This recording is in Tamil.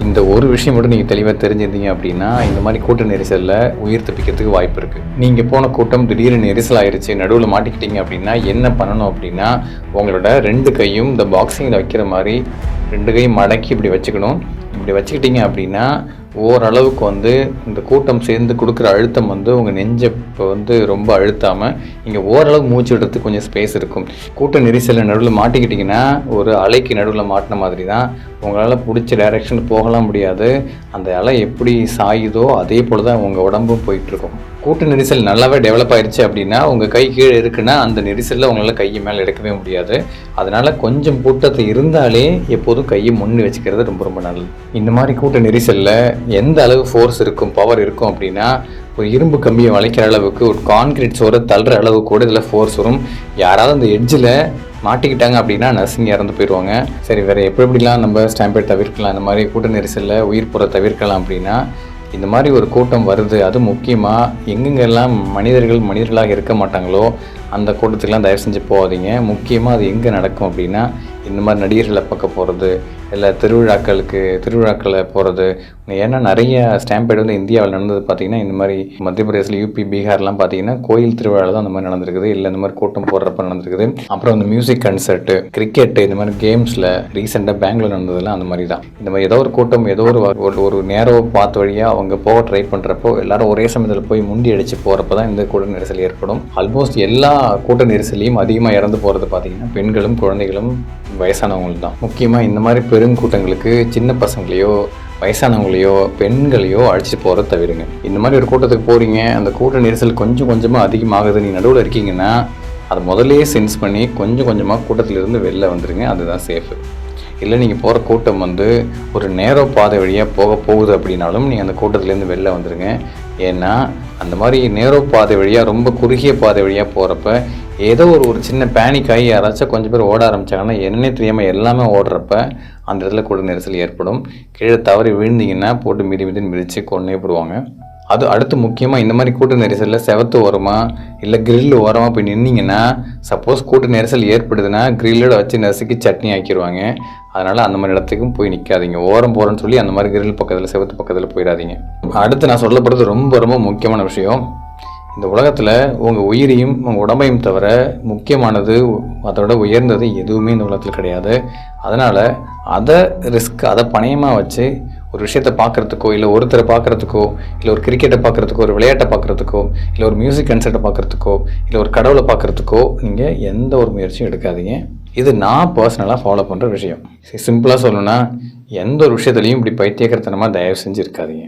இந்த ஒரு விஷயம் மட்டும் நீங்கள் தெளிவாக தெரிஞ்சிருந்தீங்க அப்படின்னா இந்த மாதிரி கூட்ட நெரிசலில் உயிர் தப்பிக்கிறதுக்கு வாய்ப்பு இருக்குது. நீங்கள் போன கூட்டம் திடீர்னு நெரிசல் ஆயிடுச்சு, நடுவில் மாட்டிக்கிட்டீங்க அப்படின்னா என்ன பண்ணணும் அப்படின்னா, உங்களோட 2 கையும் இந்த பாக்ஸிங்கில் வைக்கிற மாதிரி 2 கையும் மடக்கி இப்படி வச்சுக்கணும். இப்படி வச்சுக்கிட்டீங்க அப்படின்னா ஓரளவுக்கு இந்த கூட்டம் சேர்ந்து கொடுக்குற அழுத்தம் உங்கள் நெஞ்சை ரொம்ப அழுத்தாமல் இங்கே ஓரளவுக்கு மூச்சு விடுறதுக்கு கொஞ்சம் ஸ்பேஸ் இருக்கும். கூட்ட நெரிசலில் நடுவில் மாட்டிக்கிட்டிங்கன்னா ஒரு அலைக்கு நடுவில் மாட்டின மாதிரி தான். உங்களால் பிடிச்ச டைரெக்ஷன் போகலாம் முடியாது. அந்த அலை எப்படி சாயுதோ அதே போல் தான் உங்கள் உடம்பும் போயிட்டுருக்கும். கூட்ட நெரிசல் நல்லாவே டெவலப் ஆயிடுச்சு அப்படின்னா உங்கள் கை கீழே இருக்குன்னா அந்த நெரிசலில் உங்களால் கையை மேலே எடுக்கவே முடியாது. அதனால் கொஞ்சம் கூட்டத்தில் இருந்தாலே எப்போதும் கையை முன்னே வச்சுக்கிறது ரொம்ப ரொம்ப நல்லது. இந்த மாதிரி கூட்ட நெரிசலில் எந்த அளவு ஃபோர்ஸ் இருக்கும், பவர் இருக்கும் அப்படின்னா, ஒரு இரும்பு கம்பியை வளைக்கிற அளவுக்கு, ஒரு கான்கிரீட் சோரை தள்ளுற அளவு கூட இதில் ஃபோர்ஸ் வரும். யாராவது அந்த எட்ஜில் மாட்டிக்கிட்டாங்க அப்படின்னா நர்சிங் இறந்து போயிடுவாங்க. சரி, வேறு எப்படிலாம் நம்ம ஸ்டாம்பேட் தவிர்க்கலாம், இந்த மாதிரி கூட்ட நெரிசலில் உயிர் போகிற தவிர்க்கலாம் அப்படின்னா, இந்த மாதிரி ஒரு கூட்டம் வருது, அது முக்கியமாக எங்கெங்கெல்லாம் மனிதர்களாக இருக்க மாட்டாங்களோ அந்த கூட்டத்துக்கெலாம் தயவு செஞ்சு போகாதீங்க. முக்கியமாக அது எங்கே நடக்கும் அப்படின்னா, இந்த மாதிரி நடிகர்களை பார்க்க போகிறது, இல்லை திருவிழாக்களை போகிறது. ஏன்னா நிறைய ஸ்டாம்பேட் இந்தியாவில் நடந்தது பார்த்திங்கன்னா, இந்த மாதிரி மத்திய பிரதேசில், யூபி, பீகார்லாம் பார்த்திங்கன்னா கோயில் திருவிழாவில் தான் அந்த மாதிரி நடந்திருக்குது, இல்லை இந்த மாதிரி கூட்டம் போடுறப்ப நடந்திருக்குது. அப்புறம் இந்த மியூசிக் கன்சர்ட்டு, கிரிக்கெட்டு, இந்த மாதிரி கேம்ஸில் ரீசெண்டாக பெங்களூர் நடந்ததுலாம் அந்த மாதிரி தான். இந்த மாதிரி ஏதோ ஒரு கூட்டம் ஏதோ ஒரு நேரோ பார்த்த வழியாக அவங்க போக ட்ரை பண்ணுறப்போ எல்லாரும் ஒரே சமயத்தில் போய் முண்டி அடித்து போகிறப்ப தான் இந்த கூட்ட நெரிசல் ஏற்படும். ஆல்மோஸ்ட் எல்லா கூட்ட நெரிசலையும் அதிகமாக இறந்து போகிறது பார்த்திங்கன்னா பெண்களும் குழந்தைகளும் வயசானவங்களும் தான். முக்கியமாக இந்த மாதிரி பெரும் கூட்டங்களுக்கு சின்ன பசங்களையோ வயசானவங்களையோ பெண்களையோ அழைச்சிட்டு போகிறத தவிருங்க. இந்த மாதிரி ஒரு கூட்டத்துக்கு போகிறீங்க, அந்த கூட்ட நெரிசல் கொஞ்சம் கொஞ்சமாக அதிகமாகுது, நீ நடுவில் இருக்கீங்கன்னா அதை முதலே சென்ஸ் பண்ணி கொஞ்சம் கொஞ்சமாக கூட்டத்திலிருந்து வெளில வந்துடுங்க. அதுதான் சேஃபு. இல்லை நீங்கள் போகிற கூட்டம் ஒரு நேரோ பாதை வழியாக போகுது அப்படின்னாலும் நீங்கள் அந்த கூட்டத்திலேருந்து வெளில வந்துடுங்க. ஏன்னா அந்த மாதிரி நேரோ பாதை வழியாக, ரொம்ப குறுகிய பாதை வழியாக போகிறப்ப ஏதோ ஒரு சின்ன பேனிக் ஆகி யாராச்சும் கொஞ்சம் பேர் ஓட ஆரம்பித்தாங்கன்னா என்னன்னே தெரியாமல் எல்லாமே ஓடுறப்ப அந்த இடத்துல கூட நெரிசல் ஏற்படும். கீழே தவறி விழுந்தீங்கன்னா போட்டு மிதிச்சு கொன்னே போடுவாங்க. அது அடுத்து முக்கியமாக இந்த மாதிரி கூட்ட நெரிசலில் செவத்து ஓரமாக இல்லை கிரில் ஓரமாக போய் நின்னீங்கன்னா, சப்போஸ் கூட்ட நெரிசல் ஏற்படுதுன்னா கிரில்லோட வச்சு நசுக்கி சட்னி ஆக்கிடுவாங்க. அதனால் அந்த மாதிரி இடத்துக்கும் போய் நிற்காதீங்க. ஓரம் போகிறேன்னு சொல்லி அந்த மாதிரி கிரில் பக்கத்தில் செவத்து பக்கத்தில் போயிடாதீங்க. அடுத்து நான் சொல்லப்படுறது ரொம்ப ரொம்ப முக்கியமான விஷயம். இந்த உலகத்தில் உங்கள் உயிரையும் உங்கள் உடம்பையும் தவிர முக்கியமானது, அதோட உயர்ந்தது எதுவுமே இந்த உலகத்தில் கிடையாது. அதனால் அதை பணயமாக வச்சு ஒரு விஷயத்தை பார்க்குறதுக்கோ, இல்லை ஒருத்தரை பார்க்குறதுக்கோ, இல்லை ஒரு கிரிக்கெட்டை பார்க்குறதுக்கோ, ஒரு விளையாட்டை பார்க்குறதுக்கோ, இல்லை ஒரு மியூசிக் கன்சர்ட்டை பார்க்குறதுக்கோ, இல்லை ஒரு கடவுளை பார்க்குறதுக்கோ நீங்கள் எந்த ஒரு முயற்சியும் எடுக்காதீங்க. இது நான் பர்சனலாக ஃபாலோ பண்ணுற விஷயம். சிம்பிளாக சொல்லணும்னா, எந்த ஒரு விஷயத்துலையும் இப்படி பைத்தியக்காரத்தனமாக தயவு செஞ்சு இருக்காதீங்க.